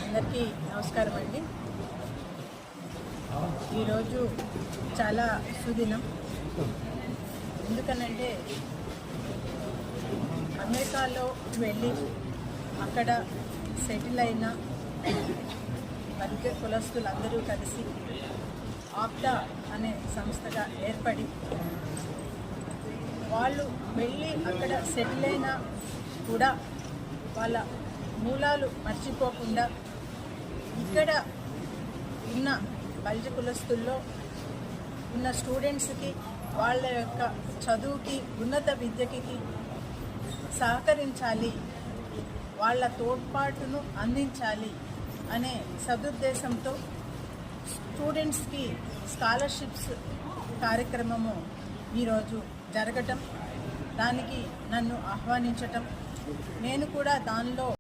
అందరికీ నమస్కారం అండి. ఈరోజు చాలా సుదినం. ఎందుకనంటే అమెరికాలో వెళ్ళి అక్కడ సెటిల్ అయిన వర్గ కులస్తులందరూ కలిసి ఆప్టా అనే సంస్థగా ఏర్పడి వాళ్ళు వెళ్ళి అక్కడ సెటిల్ అయినా కూడా వాళ్ళ మూలాలు మర్చిపోకుండా ఇక్కడ ఉన్న బలిజ కులస్తుల్లో ఉన్న స్టూడెంట్స్కి వాళ్ళ యొక్క చదువుకి ఉన్నత విద్యకి సహకరించాలి, వాళ్ళ తోడ్పాటును అందించాలి అనే సదుద్దేశంతో స్టూడెంట్స్కి స్కాలర్షిప్స్ కార్యక్రమము ఈరోజు జరగటం, దానికి నన్ను ఆహ్వానించటం, నేను కూడా దానిలో